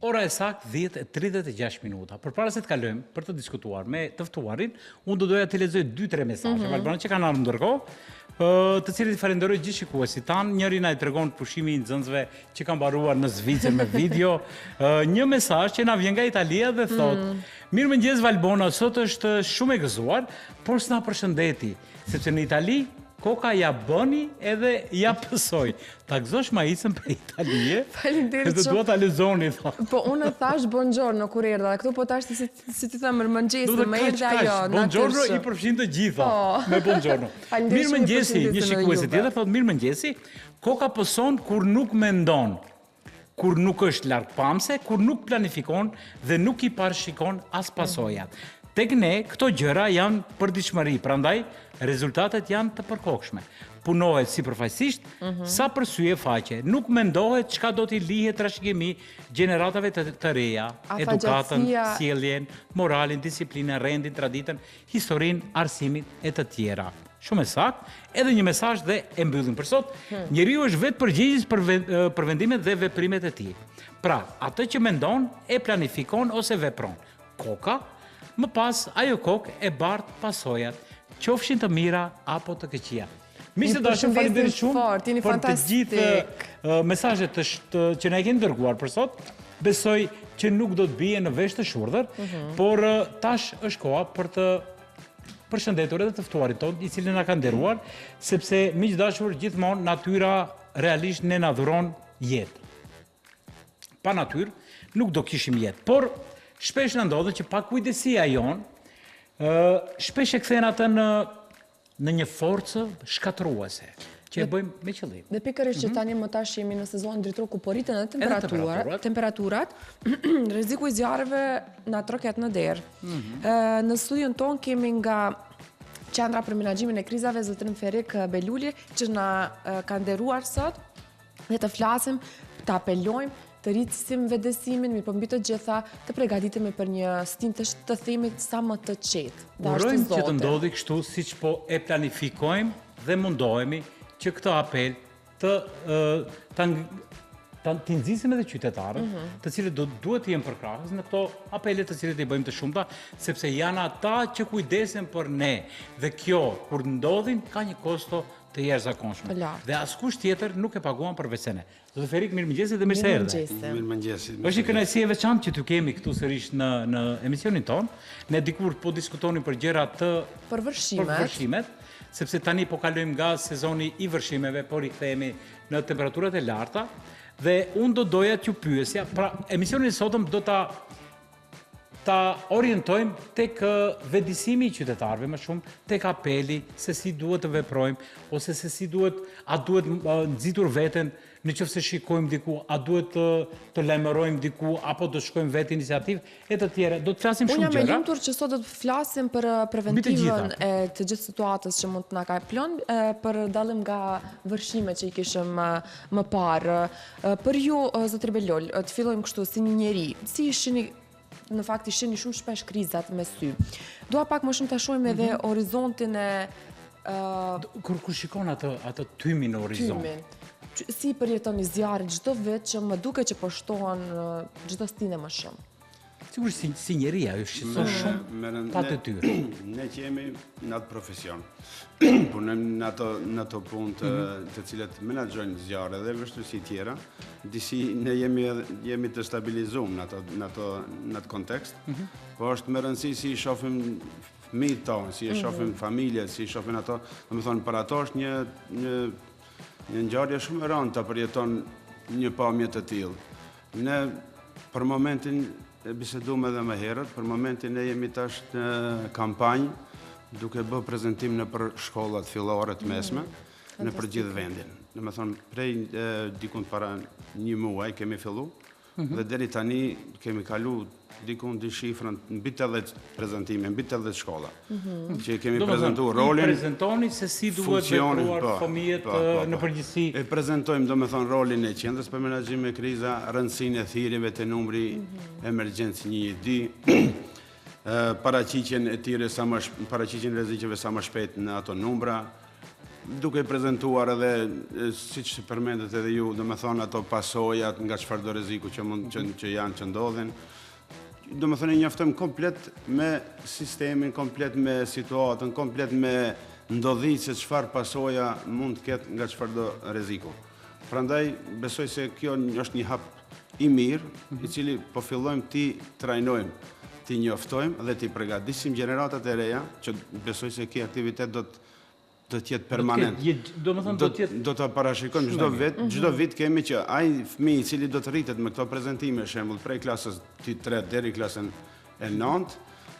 Ora e saktë 10:36 minuta. Përpara se të kalojmë për të diskutuar me të ftuarin, unë do doja të lexoj 2-3 mesazhe Valbana që kanë ardhur ndërkohë, të cilët i falenderoj gjithë shikuesit tanë. Njëri na i tregon pushimi i nxënësve që kanë mbaruar në Zvicër me video. Një mesazh që na vjen nga Italia dhe thotë: "Mirëmëngjes Valbona, sot është shumë e gëzuar, por s'na përshëndeti, sepse në Itali koka ja bëni edhe ja pësoj." Ta gëzosh Maicën për Italie. Faleminderit shumë. Dua ta lexoni thotë. Po unë thash buongiorno kur erdha, këtu po tash si ti thamë mëngjesi, më erdhi ajo. Buongiorno i përfshin të gjitha me buongiorno. Mirëmëngjesi, një shikuesi tjetër thotë: "Mirëmëngjesi, koka pëson kur nuk mendon, kur nuk është largpamse, kur nuk planifikon dhe nuk i parashikon as pasojat. Tek ne këto gjëra janë përditshmëri, prandaj rezultatet janë të përkohshme. Punohet sipërfaqësisht, sa për sy e faqe. Nuk mendohet çka do t'i lihet trashëgimi gjeneratave të reja, edukatën, sjelljen, moralin, disiplinën, rendin, traditën, historinë, arsimin e të tjera." Shumë e saktë. Edhe një mesazh dhe e mbyllim për sot. Njeriu është vetë përgjegjës për vendimet dhe veprimet e tij. Pra, atë që mendon e planifikon ose vepron. Koka, më pas ajo kokë e bart pasojat, qofshin të mira apo të këqija. Miqtë dashur, faleminderit shumë për të gjithë mesazhet që na keni dërguar për sot. Besoj që nuk do të bie në vesh të shurdhër, por tash është koha për të përshëndetur edhe të ftuarit tonë, i cili na ka nderuar, sepse miq dashur, gjithmonë natyra realisht ne na dhuron jetë. Pa natyrë nuk do kishim jetë, por shpesh na ndodhet që pa kujdesia jon, shpesh e kthen atë në një forcë shkatruese, që e bëjmë me qëllim. Dhe pikërisht që tani më tash jemi në sezon dritor ku po rriten edhe temperaturat, rreziku i zjarreve na troket në derë. Në studion ton kemi nga Qendra për Menaxhimin e Krizave zotrin Ferik Beluli që na ka nderuar sot dhe të flasim, të apelojmë, të rritësim vedesimin, mirë po mbi të gjitha të përgatitemi për një stin të themit sa më të qetë. Urojmë që të ndodhi kështu siç po e planifikojmë dhe mundohemi që këtë apel të nxisim edhe qytetarët, të cilët duhet të jenë përkrahës në këto apele të cilët i bëjmë të shumta, sepse janë ata që kujdesen për ne. Dhe kjo, kur ndodhin, ka një kosto të jashtëzakonshme. Dhe askush tjetër nuk e paguan përveç se ne. Zotë Ferik, mirëmëngjesi dhe mirë se erdhe. Mirëmëngjesi. Është një kënaqësi e veçantë që t'ju kemi këtu sërish në emisionin ton. Ne dikur po diskutonin për gjëra të përvërshimet, sepse tani po kalojmë nga sezoni i vërshimeve, por i kthehemi në temperaturat e larta. Dhe unë do doja t'ju pyesja, pra emisionin sotëm do ta orientojmë tek vendisimi i qytetarëve më shumë, tek apeli se si duhet të veprojmë, ose se si a duhet nxitur veten në qoftë se shikojmë diku, a duhet të lajmërojmë diku, apo do shkojmë vetë iniciativë e të tjera. Do të flasim shumë gjëra. Unë jam e lumtur që sot do të flasim për preventivën e të gjithë situatës që mund të na kaplon, për dallim nga vërshimet që i kishim më parë. Për ju, zotër Belol, të fillojmë kështu si një njeri, si shihni në fakt i shihni shumë shpesh krizat me sy. Dua pak më shumë ta shohim edhe horizontin e kur shikon atë tymin në horizont. Si përjetoni zjarrin çdo vit që më duket që po shtohen çdo stine më shumë. Sigurisht si njeri ajo shqetëson shumë ta detyrë. Ne që jemi në atë profesion, punojmë në ato punë të cilët menaxhojnë zjarre dhe vështirësi tjera, disi ne jemi të stabilizuar në atë kontekst, po është më rëndësi si i shohim fëmijët tonë, si i shohim familjet, si i shohim ato, domethënë për ato është një ngjarje shumë e rëndë ta përjeton një pamje të tillë. Ne për momentin e biseduam edhe më herët, për momentin ne jemi tash në kampanjë duke bërë prezantim në për shkollat fillore të mesme në për gjithë vendin. Domethënë prej dikun para një muaj kemi filluar dhe deri tani kemi kalu dikun dy shifrën mbi 80 prezantime, mbi 80 shkolla. Që kemi prezantuar rolin. Prezantoni se si duhet vepruar fëmijët në përgjithësi. E prezantojmë domethënë rolin e Qendrës për Menaxhim me Kriza, rëndësinë e thirrjeve të numri emergjencë 112, paraqitjen e tyre paraqitjen e rrezikeve sa më shpejt në ato numra, duke i prezentuar edhe, siç përmendet edhe ju, domethënë ato pasojat nga çfarëdo rreziku që janë, që ndodhin. Domethënë i njoftojmë komplet me sistemin, komplet me situatën, komplet me ndodhi se çfarë pasoja mund të ketë nga çfarëdo rreziku. Prandaj besoj se kjo është një hap i mirë, i cili po fillojmë ti trajnojmë, ti njoftojmë dhe ti përgatisim gjeneratat e reja, që besoj se kjo aktivitet do të jetë permanent. Do të parashikojmë çdo vit kemi që ai fëmijë i cili do të rritet me këto prezantime, për shembull, prej klasës 3 deri klasën e 9,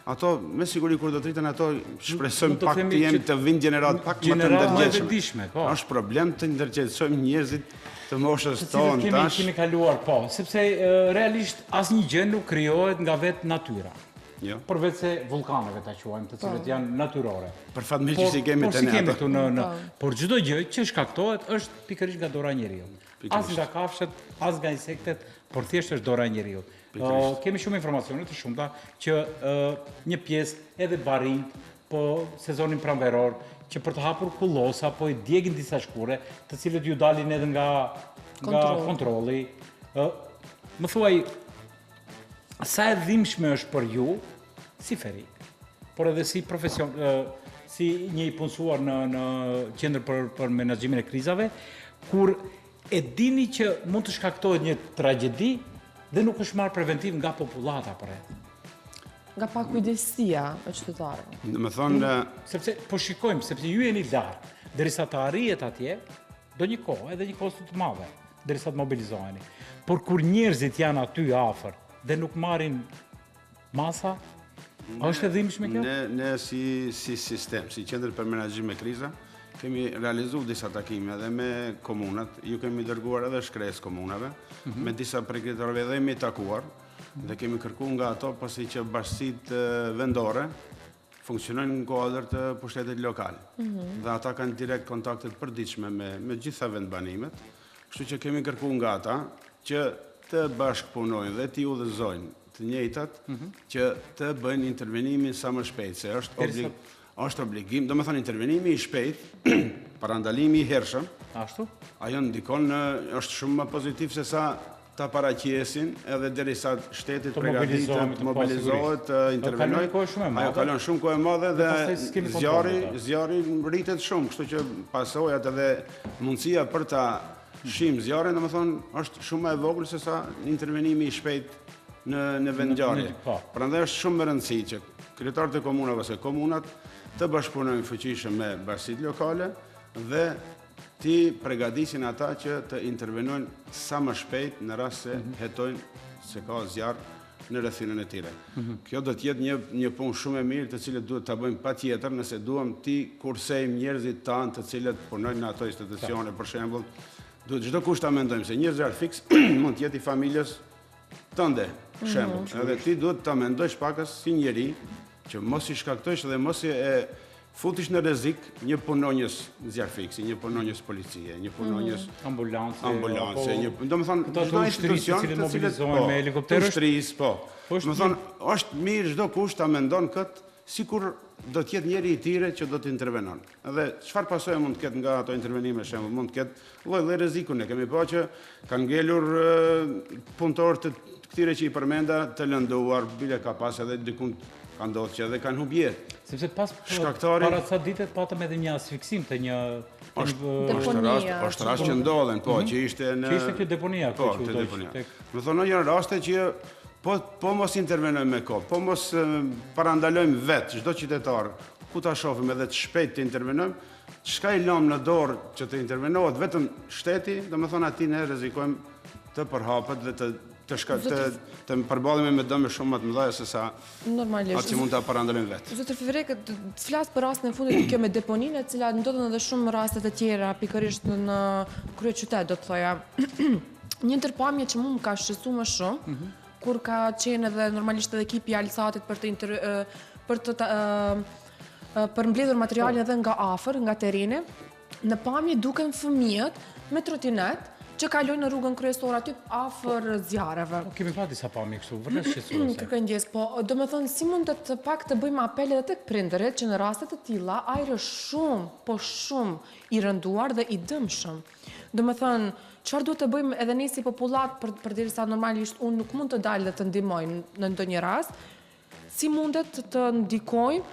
ato me siguri kur do të rriten ato shpresojmë pak të vinë gjenerat pak më të ndërgjegjshme. Është problem të ndërgjegjsojmë njerëzit të moshës tonë tash. Kemi kaluar, po, sepse realisht asnjë gjë nuk krijohet nga vetë natyra. Përveç se vulkanëve ta quajmë, të cilët janë natyrore. Për fat mirë që si kemi të ne ato. Por çdo gjë që shkaktohet është pikërisht nga dora e njeriut. As nga kafshët, as nga insektet, por thjesht është dora e njeriut. Kemi shumë informacione të shumta që një pjesë edhe barinjt, po sezonin pranveror, që për të hapur kullosa, po i djegin disa shkure, të cilët ju dalin edhe nga kontrolli. Më thuaj, sa e dhimbshme është për ju, si ferik, por edhe si profesion, si një i punësuar në qendër për menaxhimin e krizave, kur e dini që mund të shkaktohet një tragjedi dhe nuk është marrë preventiv nga popullata për e. Nga pakujdesia e qytetarëve. Me thonë... Sepse, po shikojmë, sepse ju jeni lartë, derisa të arrijet atje, do një kohë, edhe një kosto të madhe, derisa të mobilizoheni. Por kur njerëzit janë aty afër, dhe nuk marrin masa, a është e dhimbshme kjo? Ne si sistem, si qendër për menaxhim me kriza, kemi realizuar disa takime edhe me komunat, ju kemi dërguar edhe shkresë komunave, me disa prekritorëve dhe jemi takuar, dhe kemi kërkuar nga ato pasi që bashkësitë vendore funksionojnë në kuadër të pushtetit lokal. Dhe ata kanë direkt kontaktet përditshme me gjitha vendbanimet, kështu që kemi kërkuar nga ata që të bashkëpunojnë dhe t'i udhëzojnë të njëjtat që të bëjnë intervenimin sa më shpejt, se është obligim, do me thonë intervenimi i shpejt, parandalimi i hershëm, ajo ndikon është shumë më pozitiv se sa ta paraqesin edhe derisa shteti të përgatitet, të mobilizohet, të intervenojë. Ajo kalon shumë kohë e madhe dhe zjarri rritet shumë, kështu që pasojat edhe mundësia për ta shim zjarrin, do me thonë, është shumë e vogël se sa intervenimi i shpejt në vendngjarje. Prandaj është shumë më rëndësi që kryetarët e komunave ose komunat të bashkëpunojnë fuqishëm me bashkitë lokale dhe ti përgatisin ata që të intervenojnë sa më shpejt në rast se hetojnë se ka zjarr në rrethinën e tyre. Kjo do të jetë një punë shumë e mirë të cilët duhet ta bëjmë patjetër nëse duam ti kursejmë njerëzit tanë të cilët punojnë në ato institucione, për shembull. Duhet çdo kusht ta mendojmë se një zjarr fiks mund të jetë i familjes tënde, për shembull. Edhe ti duhet ta mendosh pakës si njeri që mos i shkaktojsh dhe mos e futish në rrezik një punonjës zjarr fiksi, një punonjës policie, një punonjës ambulance, domethënë çdo institucion që mobilizohen me helikopterësh, po. Domethënë është mirë çdo kusht ta mendon kët sikur do të jetë njëri i tyre që do të intervenon. Edhe çfarë pasojë mund të ketë nga ato intervenime, për shembull, mund të ketë lloj rreziku, ne kemi pa që kanë ngelur punëtorë të këtyre që i përmenda të lënduar, bile ka pas edhe dikun ka ndodhur që edhe kanë humbur jetë. Sepse para ca ditet patëm edhe një asfiksim të një është rast që ndodhen, po, që ishte në... Që ishte kjo deponia. Po, të deponia. Më thonë, janë raste që po mos intervenojmë me kohë, po mos parandalojmë vetë, çdo qytetar, ku ta shohim edhe të shpejt të intervenojmë, çka i lëmë në dorë që të intervenohet vetëm shteti, domethënë aty ne rrezikojmë të përhapet dhe të përballemi me dëme shumë më të mëdha se sa atë që mund ta parandalojmë vetë. Zotër Fevrek, të flas për rastin e fundit kjo me deponinë, e cila ndodhen edhe shumë raste të tjera, pikërisht në kryeqytet, do të thoja. Një ndërpamje që mua më ka shqetësuar më shumë, kur ka qenë edhe normalisht edhe ekipi i Alsatit për mbledhur materiale edhe nga afër, nga tereni, në pamje duken fëmijët me trotinet që kalojnë në rrugën kryesore aty afër zjarreve. Kemi pa disa pamje kështu, vërtet shqetësuese. Kërkëngjes, po domethënë si mund të pak të bëjmë apel edhe tek prindërit që në raste të tilla ajri është shumë i rënduar dhe i dëmshëm. Domethënë, çfarë duhet të bëjmë edhe ne si popullat përderisa normalisht unë nuk mund të dalë dhe të ndihmoj në ndonjë rast, si mundet të ndikojmë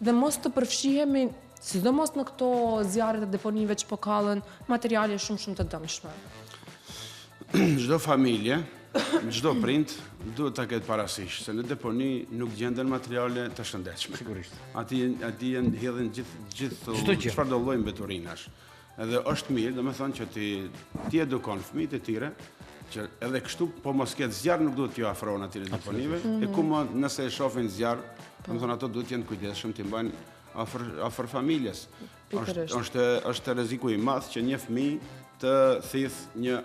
dhe mos të përfshihemi sidomos në këto zjarre të deponive që po kallen materiale shumë të dëmshme. Çdo familje, çdo prind duhet ta ketë parasysh se në deponi nuk gjenden materiale të shëndetshme. Sigurisht. Ati janë hedhin gjithë çfarë do lloj mbeturinash. Edhe është mirë, domethënë që ti edukon fëmijët e tyre që edhe kështu po mos ketë zjarr nuk duhet t'ju afrohen atyre deponive. E ku nëse e shohin zjarr, domethënë ato duhet jenë kujdesshëm t'i mbajnë afër familjes. Është rreziku i madh që një fëmijë të thith një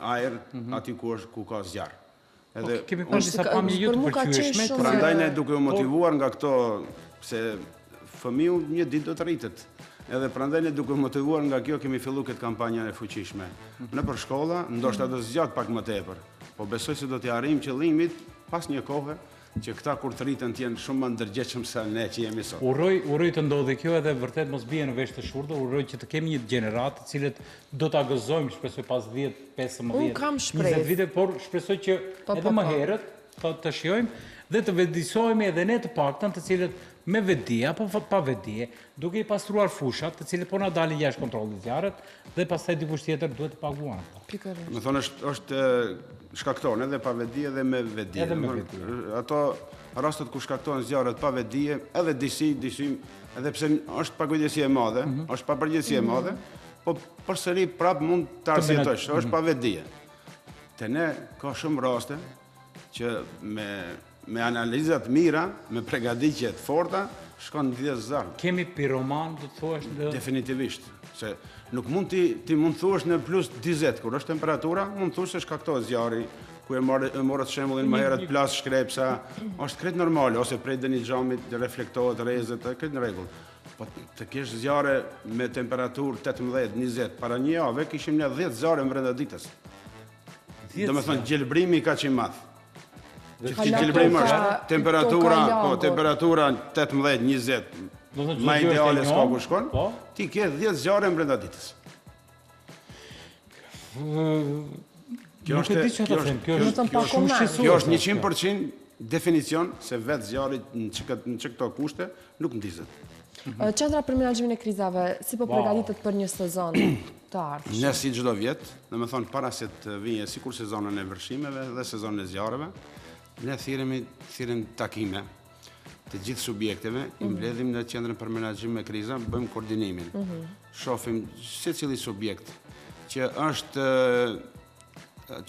ajër aty ku ka zjarr. Edhe kemi pas disa pamje jo të pëlqyeshme, prandaj ne duke u motivuar nga këto se fëmiu një ditë do të rritet. Edhe prandaj ne duke u motivuar nga kjo kemi filluar këtë kampanjën e fuqishme. Nëpër shkolla, ndoshta do zgjat pak më tepër, po besoj se do t'i arrijmë qëllimit pas një kohe që këta kur të rriten t'jenë shumë më ndërgjegjshëm se ne që jemi sot. Uroj të ndodhi kjo edhe vërtet mos bie në vesh të shurtër, uroj që të kemi një gjenerat të cilët do ta gëzojmë shpresoj pas 10, 15, 20 vite, por shpresoj që edhe më herët të shijojmë dhe të vëdësohemi edhe ne të paktën të cilët me vetdije apo pa vetdije, duke i pastruar fushat të cilët po na dalin jashtë kontrollit zjarret dhe pastaj dikush tjetër duhet të paguan. Do thonë është shkakton edhe pa vetdije dhe me vetdije. Ato rastet ku shkaktohen zjarret pa vetdije, edhe dyshim, edhe pse është pakujdesi e madhe, është papërgjegjësi e madhe, po përsëri prap mund të arsjetosh, është pa vetdije. Te ne ka shumë raste që me analizat mira, me përgatitje të forta, shkon në lidhje zjarr. Kemi piroman, do të thuash? Definitivisht. Se nuk mund ti mund thuash në plus 20, kur është temperatura, mund thuash se shkaktohet zjarri, ku e morët shembullin më herët plas shkrepsa, është krejt normale, ose prej dëni xhamit reflektohet rrezet, krejt në rregull. Po të kesh zjarre me temperaturë 18, 20, para një jave kishim ne 10 zjarre brenda ditës. Domethënë gjelbrimi ka që i madh. Gjelbrimi është temperatura 18, 20, ma ideale s'ka ku shkon, ti ke 10 zjarre brenda ditës. Kjo është 100% definicion se vetë zjarri në që këto kushte nuk ndizet. Qendra për menaxhimin e krizave, si po përgatitet për një sezon të ardhshëm? Ne si çdo vjet, domethënë para se të vijë sikur sezonën e vërshimeve dhe sezonën e zjarreve, ne thirrim takime të gjithë subjekteve, i mbledhim në qendrën për menaxhim me kriza, bëjmë koordinimin. Shohim secili subjekt që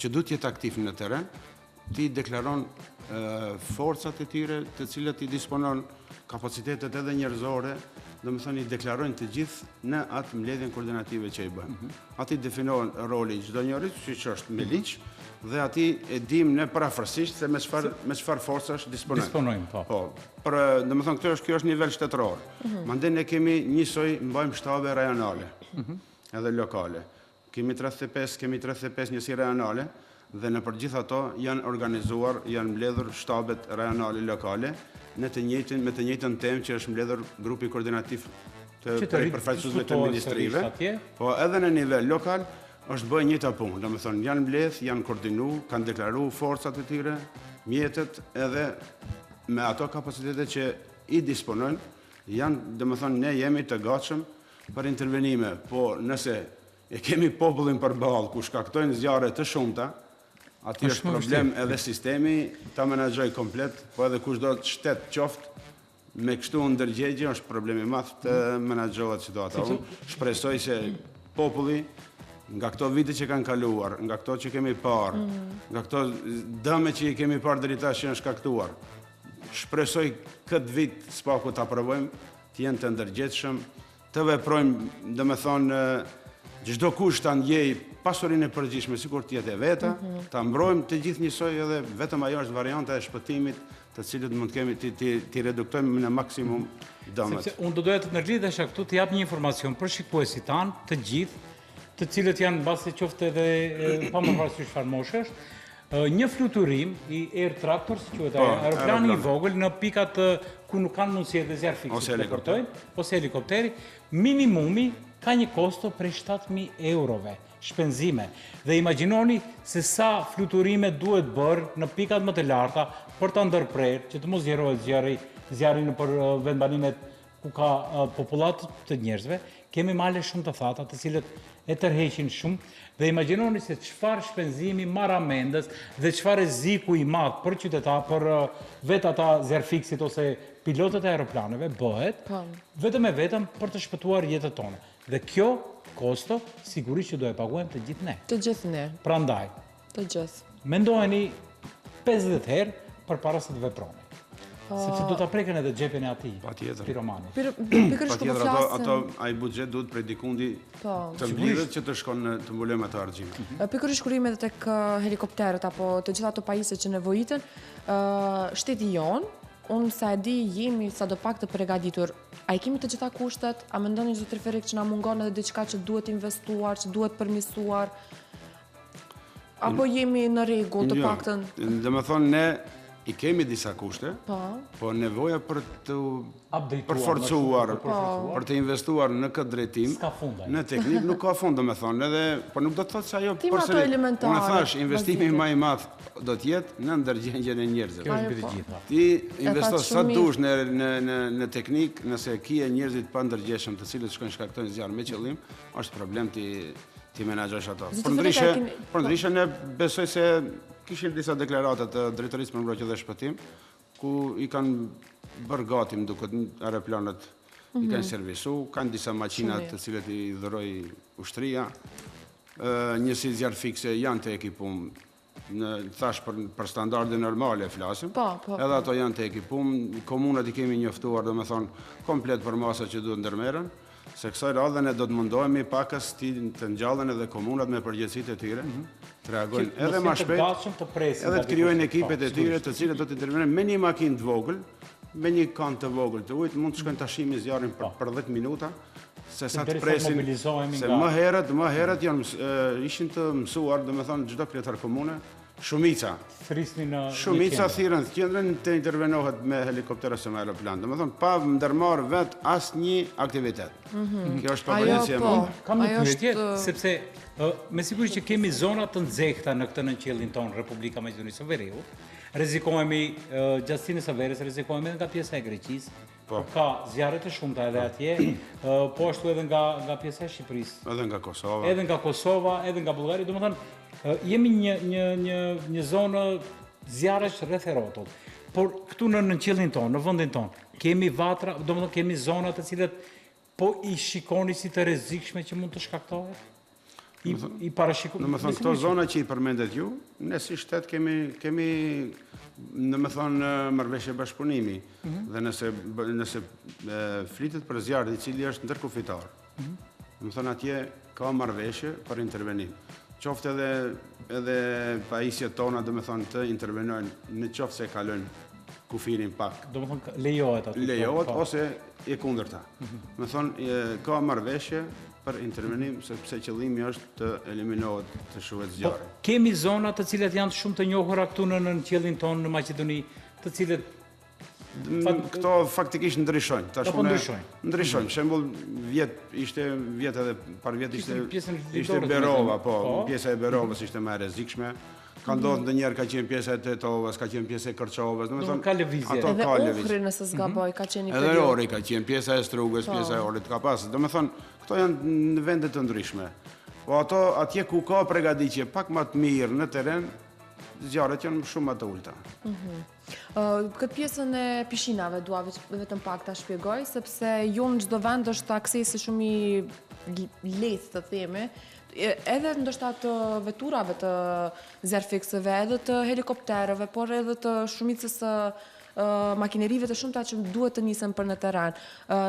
duhet të jetë aktiv në terren, ti deklaron forcat e tyre të cilat i disponon kapacitetet edhe njerëzore, domethënë i deklarojnë të gjithë në atë mbledhjen koordinative që i bëjmë. Ati definohen roli çdo njeri, siç është me ligj, dhe ati e dim ne parafërsisht se me çfarë forcash disponojmë. Po. Domethënë kjo është nivel shtetëror. Mandej ne kemi njësoj mbajmë shtabe rajonale edhe lokale. Kemi 35 njësi rajonale dhe në përgjithë ato janë organizuar, janë mbledhur shtabet rajonale lokale me të njëjtën temë që është mbledhur grupi koordinativ të përfaqësuesve të ministrive. Po edhe në nivel lokal është bëjë njëjta punë, domethënë janë mbledh, janë koordinu, kanë deklaruar forcat e tyre, mjetet edhe me ato kapacitete që i disponojnë, janë domethënë ne jemi të gatshëm për intervenime, po nëse e kemi popullin përballë ku shkaktojnë zjarre të shumta, aty është problem edhe sistemi ta menaxhoj komplet, po edhe kushdo shtet qoftë me kështu ndërgjegje është problem i madh të menaxhohet situata. Unë shpresoj se populli nga këto vite që kanë kaluar, nga këto që kemi parë, nga këto dëme që i kemi parë deri tash që janë shkaktuar, shpresoj këtë vit s'paku ta provojmë, të jenë të ndërgjegjshëm, të veprojmë, domethënë çdo kush ta ndjej pasurinë e përgjithshme sikur të jetë e veta, ta mbrojmë të gjithë njësoj edhe vetëm ajo është varianta e shpëtimit, të cilët mund të kemi ti reduktojmë në maksimum dëmet. Sepse unë do doja të ndërlidhesha këtu të jap një informacion për shikuesit tanë të gjithë të cilët janë basi qofte edhe pa më parasysh çfarë moshë është, një fluturim i Air Tractor, si quhet aeroplani i vogël në pikat ku nuk kanë mundësi edhe zjarr fikse të portojnë, ose helikopteri, minimumi ka një kosto prej 7.000 eurove shpenzime. Dhe imagjinoni se sa fluturime duhet bërë në pikat më të larta për ta ndërprerë, që të mos zjerohet zjarri në për vendbanimet ku ka popullat të njerëzve, kemi male shumë të thata të cilët e tërheqin shumë dhe imagjinoni se çfarë shpenzimi marramendës dhe çfarë rreziku i madh për qytetar, për vetë ata zjarfiksit ose pilotët e aeroplaneve bëhet vetëm e vetëm për të shpëtuar jetët tona. Dhe kjo kosto sigurisht që do e paguajmë të gjithë ne. Të gjithë ne. Prandaj, të gjithë. Mendojeni 50 herë përpara se të veproni. Sepse do ta preken edhe xhepin e atij. Piromani. Pikërisht kur flasim, ai buxhet duhet prej dikundi të mblidhet që të shkon të mbulojmë ato argjime. Pikërisht kur jemi edhe tek helikopterët apo të gjitha ato pajisjet që nevojiten, shteti jon, unë sa e di jemi sadopak të përgatitur. A i kemi të gjitha kushtet? A mendoni zotëri Ferrik që na mungon edhe diçka që duhet investuar, që duhet përmirësuar? Apo jemi në rregull të paktën? Domethënë ne i kemi disa kushte, po nevoja për të përforcuar, për të investuar në këtë drejtim, në teknikë, nuk ka fund, domethënë, edhe, por nuk do të thotë se ajo përsëri. Unë thash, investimi më i madh do të jetë në ndërgjengjen e njerëzve. Ti investo sa dush në teknikë, nëse kije njerëzit pa ndërgjeshëm të cilët shkojnë shkaktojnë zjarr me qëllim, është problem ti menaxhosh ato. Përndryshe ne besoj se kishin disa deklarata të drejtorisë për mbrojtje dhe shpëtim, ku i kanë bërë gati, më duket, aeroplanët i kanë servisu, kanë disa maqina të cilët i dhuroi ushtria, njësi zjarr fikse janë të ekipum, thash për standarde normale flasim, edhe ato janë të ekipum, komunat i kemi njoftuar, do me thonë, komplet për masa që duhet ndërmeren, se kësaj radhe ne do të mundohemi pakës të ngjallën edhe komunat me përgjegjësitë e tyre, të reagojnë edhe më shpejt, edhe të krijojnë ekipet e tyre të cilët do të intervenojnë me një makinë të vogël, me një kan të vogël të ujit, mund të shkojnë ta shimin zjarrin për 10 minuta, se sa të presin, se më herët ishin të mësuar, domethënë çdo kryetar komune, shumica thirrën të qendrën të intervenohet me helikopter ose me aeroplan. Domethënë pa ndërmarrë vet asnjë aktivitet. Kjo është përgjegjësia e madhe. Kam një pyetje, sepse me siguri që kemi zona të nxehta në këtë nënqëllin tonë, Republika Maqedonisë së Veriut. Rrezikohemi gjatësinë së verës, rrezikohemi edhe nga pjesa e Greqisë. Ka zjarre të shumta edhe atje, po ashtu edhe nga pjesa e Shqipërisë. Edhe nga Kosova. Edhe nga Kosova, edhe nga Bullgaria, domethënë jemi një zonë zjarresh rreth e rrotull. Por këtu në nënqëllin tonë, në vendin tonë, kemi vatra, domethënë kemi zona të cilat po i shikoni si të rrezikshme që mund të shkaktohet? I parashikoni. Domethënë këto zona që i përmendet ju, ne si shtet kemi domethënë marrëveshje bashkëpunimi dhe nëse flitet për zjarrin i cili është ndërkufitar. Domethënë atje ka marrëveshje për intervenim. Qoftë edhe pajisjet tona domethënë të intervenojnë në qoftë se kalojnë kufirin pak. Domethënë lejohet aty. Lejohet ose e kundërta. Domethënë ka marrëveshje për intervenim, sepse qëllimi është të eliminohet të shuhet zjarri. Kemi zona të cilat janë shumë të njohura këtu në nënqëllin tonë në Maqedoni, të cilët këto faktikisht ndryshojnë. Ndryshojnë. Shembull, ishte vjet edhe par vjet ishte Berova, pjesa e Berovës ishte më e rrezikshme. Ka ndodhur ndonjëherë ka qenë pjesa e Tetovës, ka qenë pjesa e Kërçovës, domethënë ka lëvizje. Edhe Ohri nëse s'gaboj ka qenë një periudhë. Edhe Ohri ka qenë pjesa e Strugës, pjesa e Ohrit ka pas. Domethënë këto janë në vende të ndryshme. Po ato atje ku ka përgatitje pak më të mirë në terren, zjarret janë shumë më të ulta. Këtë pjesën e pishinave dua vetëm pak ta shpjegoj, sepse ju në çdo vend është aksesi shumë i lehtë të themi, edhe ndoshta të veturave të zjarrfikseve, edhe të helikopterëve, por edhe të shumicës makinerive të shumta që duhet të nisen për në terren.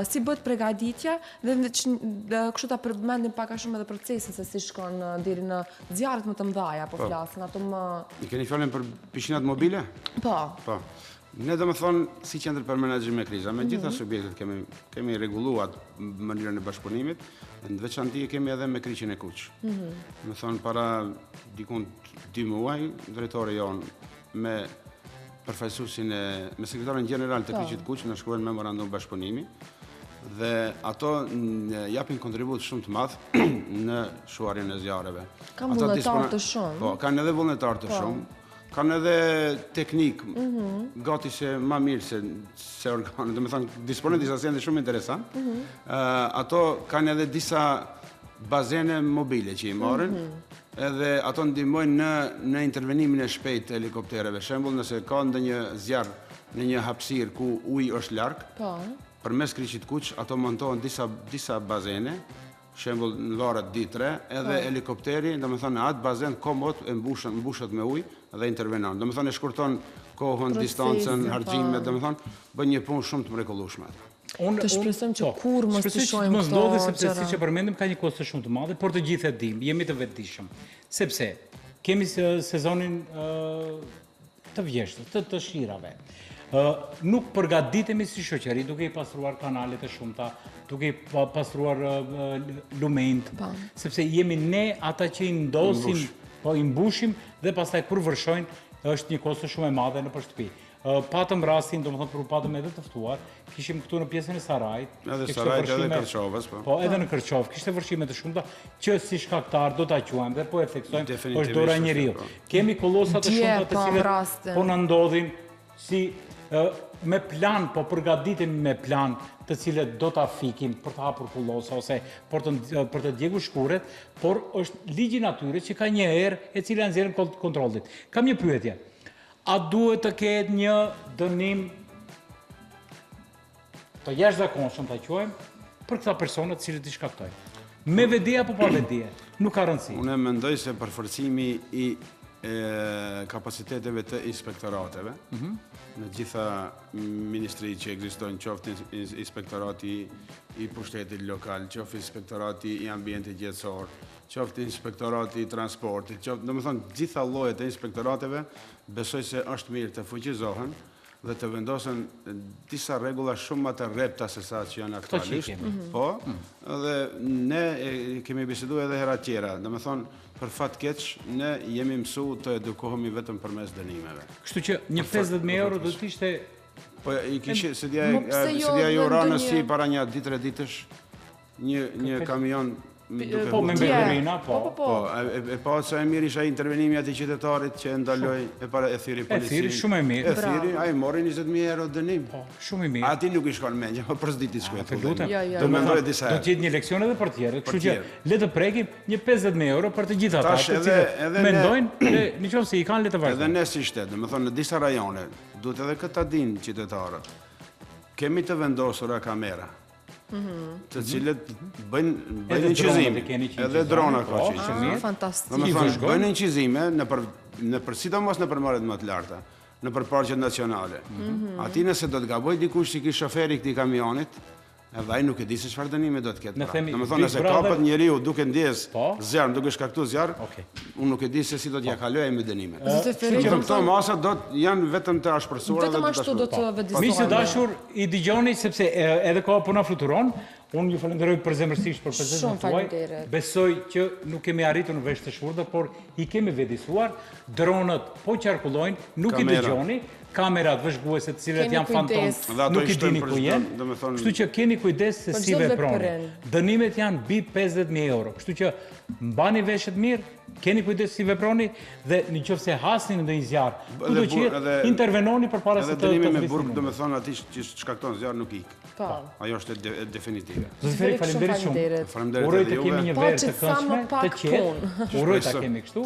Si bëhet përgatitja dhe kështu ta përmendim pak a shumë edhe procesin se si shkon deri në zjarret më të mëdha, po flasin ato më. I keni fjalën për pishinat mobile? Po. Ne do me thonë, si qendër për menaxhim e kriza, me gjitha subjektet kemi reguluar mënyrën e bashkëpunimit, në veçanti kemi edhe me Kryqin e Kuq. Me thonë, para dikun 2 muaj, drejtori jonë me përfaqësuesin me sekretarin general të Kryqit Kuq në shkruan memorandum bashkëpunimi dhe ato japin kontribut shumë të madh në shuarjen e zjarreve. Kanë vullnetar të shumë. Po, kanë edhe vullnetar të shumë. Kanë edhe teknik, gati se ma mirë se organë, dhe me thënë, disponë disa sende shumë interesant. Ato kanë edhe disa bazene mobile që i marrin, edhe ato ndihmojnë në intervenimin e shpejt të helikoptereve. Shembull, nëse ka ndonjë zjarr në një hapësirë ku uji është larg, përmes Kryqit Kuq ato montohen disa bazene, shembull në varet 2-3, edhe helikopteri, domethënë atë bazen komod e mbushet me ujë dhe intervenon. Domethënë e shkurton kohën, distancën, harxhimet, domethënë bën një punë shumë të mrekullueshme. Të shpresojmë që kur mos të shohim këto gjëra. Sepse siç e përmendëm ka një kosto shumë të madhe, por të gjithë e dimë, jemi të vetëdijshëm. Sepse kemi sezonin të vjeshtër, të shirave. Nuk përgatitemi si shoqëri duke i pastruar kanalet e shumta, duke i pastruar lumenjt, sepse jemi ne ata që i ndosim, i mbushim dhe pastaj kur vërshojnë është një kosto shumë e madhe në shtëpi. Patëm rastin, domethënë kur patëm edhe të ftuar, kishim këtu në pjesën e Sarajit, edhe Sarajit edhe Kërçovës, po edhe në Kërçovë, kishte vërshime të shumta që si shkaktar do ta quajmë dhe po e theksojmë, është dora e njeriu. Kemi kollosa të shumta të cilët po na ndodhin si me plan, po përgatitemi me plan të cilët do ta fikim për të hapur kullosa ose për të djegur shkuret, por është ligji i natyrës që ka një erë e cila nxjerr kontrollit. Kam një pyetje. A duhet të ketë një dënim të jashtëzakonshëm ta quajmë për këta persona të cilët i shkaktojnë? Me vedi apo pa vedi? Nuk ka rëndësi. Unë mendoj se përforcimi i kapaciteteve të inspektorateve në gjitha ministri që ekzistojnë, qoftë inspektorati i pushtetit lokal, qoftë inspektorati i ambientit gjethësor, qoftë inspektorati i transportit, domethënë gjitha llojet e inspektorateve besoj se është mirë të fuqizohen dhe të vendosen disa rregulla shumë më të rrepta se sa që janë aktualisht. Po, dhe ne kemi biseduar edhe hera tjera, domethënë për fat keq ne jemi mësuar të edukohemi vetëm përmes dënimeve. Kështu që një 50.000 euro do të ishte. Po i kishte se dia ju ranë si para një 2-3 ditësh një kamion. Po me mbeturina, po. Po, e pa se e mirë isha intervenimi ati qytetarit që ndaloj e thiri policinë. E thiri shumë e mirë. E thiri, a i mori 20.000 euro dënim. Po, shumë e mirë. Ati nuk i shkon mendja, po përës ditit shkoj. Të lutem. Do mendoj disa herë. Do t'jetë një leksion edhe për tjerë. Kështu që le të prekim një 50.000 euro për të gjitha ata të cilët mendojnë dhe në qoftë se i kanë le të vazhdojnë. Edhe ne si shtet, domethënë në disa rajone, duhet edhe këtë ta dinë qytetarët. Kemi të vendosura kamera, të cilët bëjnë inqizime, edhe drona ka që fantastik. Bëjnë inqizime në sidomos në përmarrjet më të larta, në parqet nacionale. Ati nëse do të gaboj dikush që ki shoferi këtij kamionit, edhe ai nuk e di se çfarë dënimi do të ketë. Domethënë nëse kapet njeriu duke ndjes zjarr, duke shkaktuar zjarr, unë nuk e di se si do t'ja kaloj me dënimet. Këto masa janë vetëm të ashpërsuara dhe vetëm ashtu do të vëdësohen. Miqtë dashur, i dëgjoni sepse edhe koha po na fluturon. Unë ju falenderoj përzemërsisht për prezencën tuaj. Besoj që nuk kemi arritur në vesh të shkurtër, por i kemi vetësuar. Dronët po qarkullojnë, nuk i dëgjoni. Kamerat vëzhguese të cilat janë fantom, nuk i dini ku jenë. Kështu që keni kujdes se si veproni. Dënimet janë mbi 50.000 euro. Kështu që mbani veshët mirë, keni kujdes si veproni dhe nëse hasni në ndonjë zjarr, kudo që jetë, intervenoni përpara se të dënimi me burg, domethënë aty që shkakton zjarr nuk ik. Po. Ajo është definitive. Zotëri, faleminderit shumë. Uroj të kemi një verë të këndshme, të qetë. Uroj ta kemi kështu.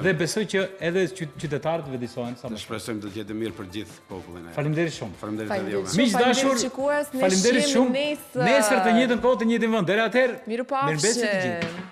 Dhe besoj që edhe qytetarët vëdësohen sa më. Të shpresojmë të jetë mirë për gjithë popullin. Faleminderit shumë. Faleminderit edhe juve. Miq dashur, faleminderit shumë. Nesër të njëjtën kohë të njëjtin vend. Deri atëherë, mirëmbëjtje të gjithë.